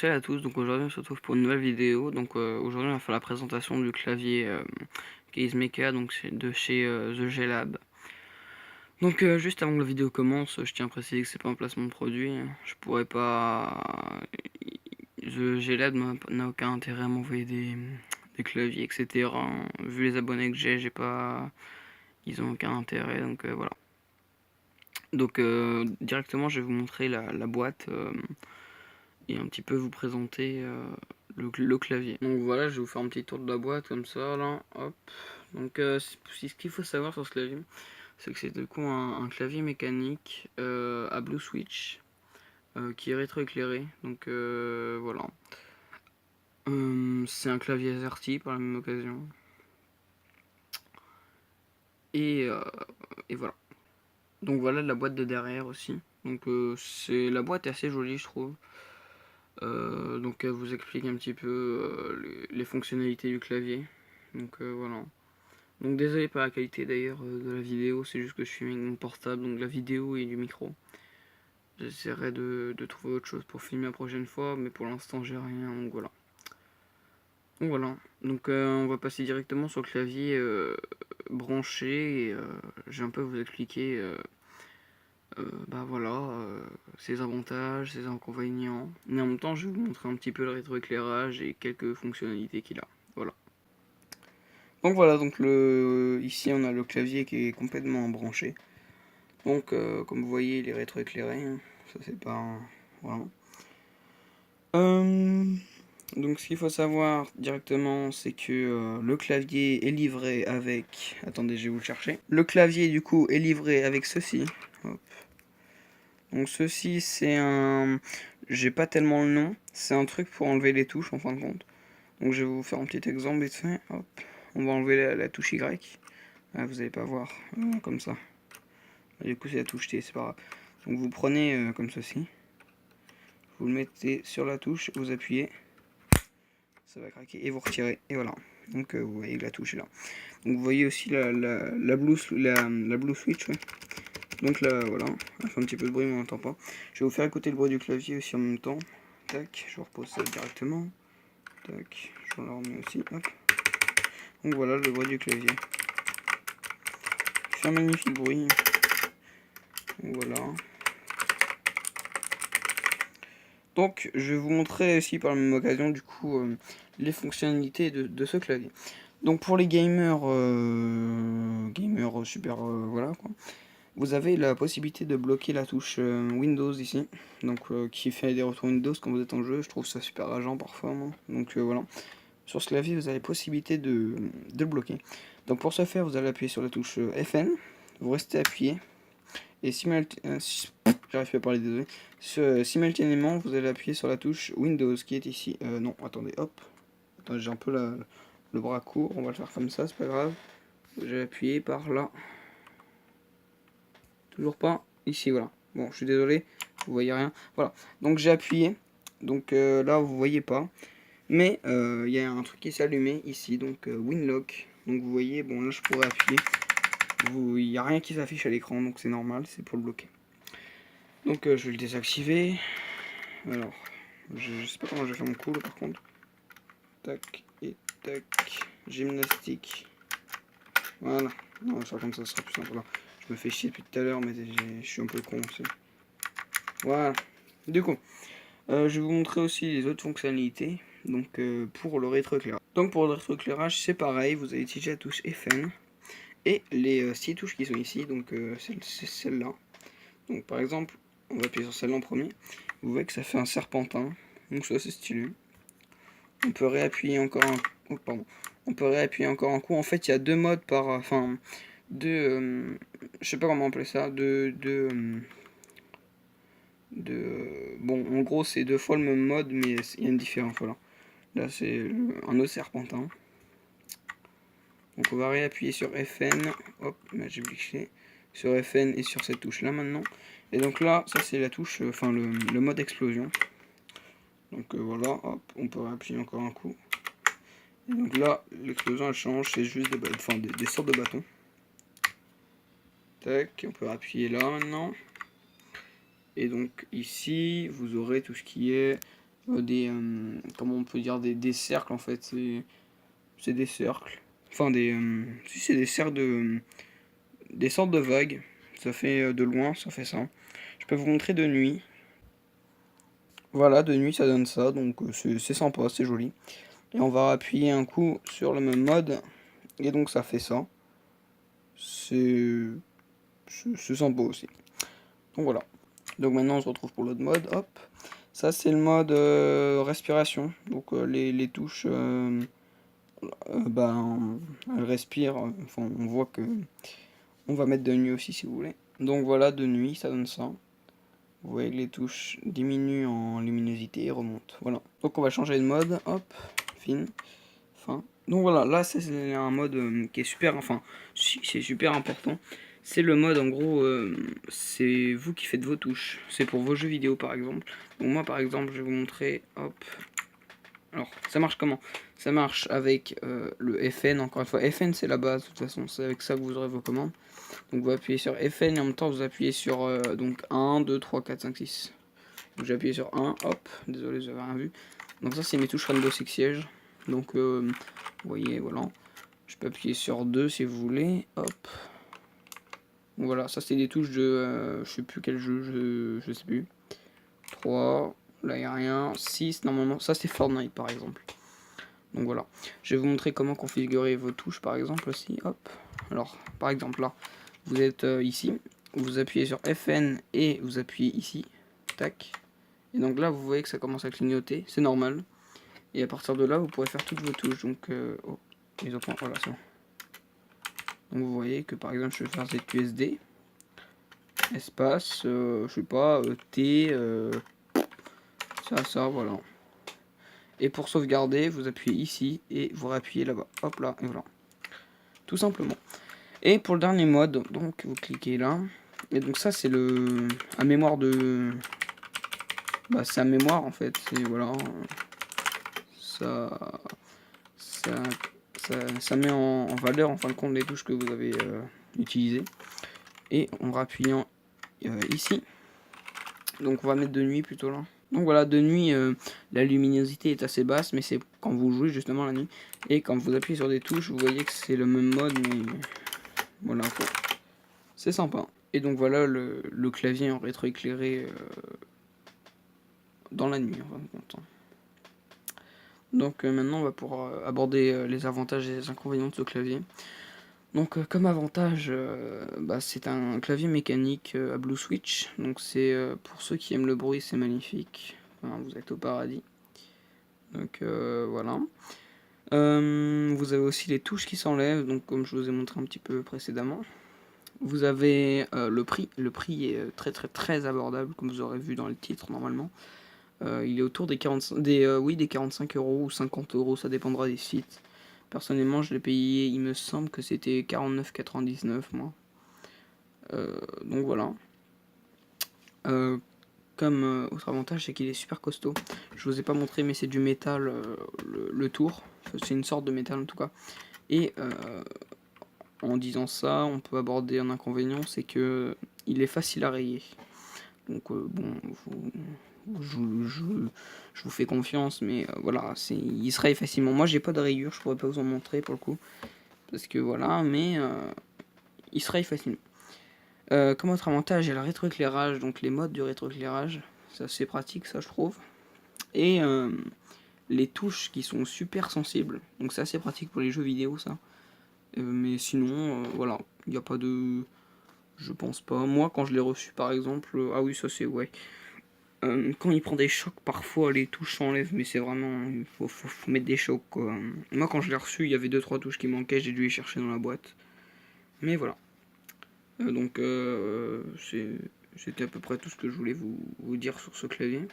salut à tous, donc aujourd'hui on se retrouve pour une nouvelle vidéo. Donc aujourd'hui on va faire la présentation du clavier Case donc c'est de chez The G-Lab. Donc juste avant que la vidéo commence, je tiens à préciser que c'est pas un placement de produit. Je pourrais pas... The G-Lab n'a aucun intérêt à m'envoyer des claviers, etc. Vu les abonnés que j'ai pas... Ils ont aucun intérêt, donc voilà. Donc directement je vais vous montrer la boîte et un petit peu vous présenter le clavier. Donc voilà, je vais vous faire un petit tour de la boîte comme ça là, hop. Donc ce qu'il faut savoir sur ce clavier, c'est que c'est du coup un clavier mécanique à Blue Switch qui est rétroéclairé. Donc voilà. C'est un clavier AZERTY par la même occasion. Et, euh, et voilà. Donc voilà la boîte de derrière aussi. Donc la boîte est assez jolie je trouve. Donc elle vous explique un petit peu les fonctionnalités du clavier. Donc voilà. Donc désolé pour la qualité d'ailleurs de la vidéo, c'est juste que je suis avec mon portable, donc la vidéo et du micro. J'essaierai de trouver autre chose pour filmer la prochaine fois, mais pour l'instant j'ai rien, donc voilà. Donc voilà, donc on va passer directement sur le clavier branché et je vais un peu vous expliquer bah voilà, ses avantages, ses inconvénients. Mais en même temps, je vais vous montrer un petit peu le rétroéclairage et quelques fonctionnalités qu'il a. Voilà. Donc voilà, donc ici on a le clavier qui est complètement branché. Donc comme vous voyez, il est rétroéclairé. Hein. Ça c'est pas... Voilà. Donc ce qu'il faut savoir directement, c'est que le clavier est livré avec... Attendez, je vais vous le chercher. Le clavier du coup est livré avec ceci. Hop. Donc ceci c'est un... J'ai pas tellement le nom. C'est un truc pour enlever les touches en fin de compte. Donc je vais vous faire un petit exemple vite fait. Hop. On va enlever la touche Y. Ah, vous allez pas voir. Comme ça. Du coup c'est la touche T, c'est pas grave. Donc vous prenez comme ceci. Vous le mettez sur la touche, vous appuyez. Ça va craquer et vous retirez. Et voilà. Donc vous voyez que la touche est là. Donc vous voyez aussi la blue switch. Ouais. Donc là, voilà, elle fait un petit peu de bruit mais on n'entend pas. Je vais vous faire écouter le bruit du clavier aussi en même temps. Tac, je repose ça directement. Tac, je le remets aussi. Hop. Donc voilà le bruit du clavier. Il fait un magnifique bruit. Donc voilà. Donc je vais vous montrer aussi par la même occasion du coup les fonctionnalités de ce clavier. Donc pour les gamers, super, voilà quoi. Vous avez la possibilité de bloquer la touche Windows ici, donc qui fait des retours Windows quand vous êtes en jeu. Je trouve ça super rageant parfois, moi. Donc voilà. Sur ce clavier, vous avez la possibilité de le bloquer. Donc pour ce faire, vous allez appuyer sur la touche FN, vous restez appuyé, et j'arrive pas à parler, désolé. Simultanément, vous allez appuyer sur la touche Windows qui est ici. Non, attendez, hop. Attendez, j'ai un peu le bras court, on va le faire comme ça, c'est pas grave. J'ai appuyé par là. Toujours pas. Ici, voilà. Bon, je suis désolé, vous voyez rien. Voilà, donc j'ai appuyé. Donc là, vous voyez pas. Mais il y a un truc qui s'est allumé ici, donc Winlock. Donc vous voyez, bon là je pourrais appuyer. Il n'y a rien qui s'affiche à l'écran, donc c'est normal, c'est pour le bloquer. Donc je vais le désactiver. Alors, je sais pas comment je vais faire mon coup là par contre. Tac et tac. Gymnastique. Voilà. Non, on va faire comme ça, ce sera plus simple. Voilà. Je me fais chier depuis tout à l'heure, mais je suis un peu con aussi. Voilà. Du coup, je vais vous montrer aussi les autres fonctionnalités. Donc pour le rétroéclairage. Donc pour le rétroéclairage, c'est pareil, vous allez utiliser la touche FN et les 6 touches qui sont ici, donc c'est celle-là. Donc par exemple, on va appuyer sur celle-là en premier. Vous voyez que ça fait un serpentin, donc ça c'est stylé. On peut réappuyer encore un... Oh, pardon. On peut réappuyer encore un coup. En fait, il y a deux modes par... Enfin, deux... je sais pas comment appeler ça. Bon, en gros, c'est deux fois le même mode, mais il y a une différence, voilà. Là, c'est un autre serpentin. Donc, on va réappuyer sur FN. Hop, j'ai glitché. Sur FN et sur cette touche-là, maintenant. Et donc là, ça, c'est la touche... Enfin, le mode explosion. Donc, voilà, hop, on peut réappuyer encore un coup. Et donc là, l'explosion, elle change. C'est juste des sortes de bâtons. Tac, on peut appuyer là, maintenant. Et donc, ici, vous aurez tout ce qui est... comment on peut dire, des cercles en fait, c'est des cercles, enfin si c'est des cercles des sortes de vagues, ça fait de loin, ça fait ça. Je peux vous montrer de nuit. Voilà, de nuit ça donne ça, donc c'est sympa, c'est joli. Et on va appuyer un coup sur le même mode, et donc ça fait ça. C'est sympa aussi. Donc voilà. Donc maintenant on se retrouve pour l'autre mode, hop. Ça c'est le mode respiration, donc les touches, elles respirent, enfin on voit que... On va mettre de nuit aussi si vous voulez. Donc voilà, de nuit ça donne ça. Vous voyez que les touches diminuent en luminosité et remontent. Voilà. Donc on va changer de mode. Hop. Fin. Fin. Donc voilà, là c'est un mode qui est super, enfin c'est super important. C'est le mode en gros, c'est vous qui faites vos touches. C'est pour vos jeux vidéo par exemple. Donc moi par exemple je vais vous montrer. Hop. Alors ça marche comment? Ça marche avec le FN, encore une fois. FN c'est la base de toute façon, c'est avec ça que vous aurez vos commandes. Donc vous appuyez sur FN et en même temps vous appuyez sur donc 1, 2, 3, 4, 5, 6. Donc j'ai appuyé sur 1, hop, désolé vous avez rien vu. Donc ça c'est mes touches Rainbow Six Siege. Donc vous voyez, voilà. Je peux appuyer sur 2 si vous voulez, hop. Donc, voilà, ça c'est des touches de, je sais plus quel jeu, je sais plus. 3, là il n'y a rien, 6 normalement, ça c'est Fortnite par exemple. Donc voilà, je vais vous montrer comment configurer vos touches par exemple aussi, hop. Alors par exemple là, vous êtes ici, vous appuyez sur FN et vous appuyez ici, tac. Et donc là vous voyez que ça commence à clignoter, c'est normal. Et à partir de là vous pourrez faire toutes vos touches, donc oh, les autres, voilà c'est bon. Donc vous voyez que par exemple je vais faire ZQSD, espace, je sais pas, T, ça, voilà. Et pour sauvegarder, vous appuyez ici et vous réappuyez là-bas, hop là, et voilà. Tout simplement. Et pour le dernier mode, donc vous cliquez là, et donc ça c'est le à mémoire de, bah c'est à mémoire en fait, c'est voilà, ça ça, ça met en valeur en fin de compte les touches que vous avez utilisées. Et en rappuyant ici, donc on va mettre de nuit plutôt là. Donc voilà, de nuit la luminosité est assez basse, mais c'est quand vous jouez justement la nuit. Et quand vous appuyez sur des touches, vous voyez que c'est le même mode, mais voilà quoi. C'est sympa. Et donc voilà le clavier en rétroéclairé dans la nuit en fin de compte. Donc maintenant on va pouvoir aborder les avantages et les inconvénients de ce clavier. Donc comme avantage, c'est un clavier mécanique à Blue Switch. Donc c'est pour ceux qui aiment le bruit, c'est magnifique. Enfin, vous êtes au paradis. Donc voilà. Vous avez aussi les touches qui s'enlèvent, donc comme je vous ai montré un petit peu précédemment. Vous avez le prix. Le prix est très très très abordable, comme vous aurez vu dans le titre normalement. Il est autour des 45, des 45 € ou 50 €, ça dépendra des sites. Personnellement, je l'ai payé, il me semble que c'était 49,99 moi. Donc voilà. Comme autre avantage, c'est qu'il est super costaud. Je vous ai pas montré, mais c'est du métal, le tour. C'est une sorte de métal en tout cas. Et en disant ça, on peut aborder un inconvénient, c'est que il est facile à rayer. Donc bon, je vous fais confiance, mais voilà, il se raye facilement. Moi, j'ai pas de rayures, je pourrais pas vous en montrer pour le coup, parce que voilà, mais il se raye facilement. Comme autre avantage, il y a le rétroéclairage, donc les modes du rétroéclairage, c'est assez pratique, ça je trouve. Et les touches qui sont super sensibles, donc c'est assez pratique pour les jeux vidéo, ça. Mais sinon, voilà, il n'y a pas de... Je pense pas. Moi, quand je l'ai reçu, par exemple, ah oui, ça c'est ouais. Quand il prend des chocs, parfois les touches s'enlèvent, mais c'est vraiment. Il faut mettre des chocs quoi. Moi, quand je l'ai reçu, il y avait 2-3 touches qui manquaient, j'ai dû les chercher dans la boîte. Mais voilà. Donc, c'était à peu près tout ce que je voulais vous dire sur ce clavier.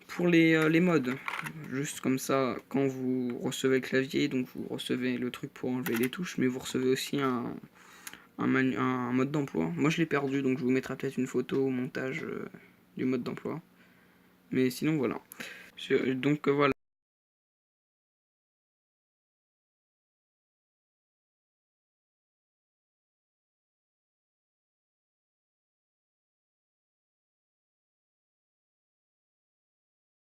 Pour les modes, juste comme ça, quand vous recevez le clavier, donc vous recevez le truc pour enlever les touches, mais vous recevez aussi un mode d'emploi. Moi je l'ai perdu, donc je vous mettrai peut-être une photo au montage du mode d'emploi. Mais sinon voilà. Donc voilà.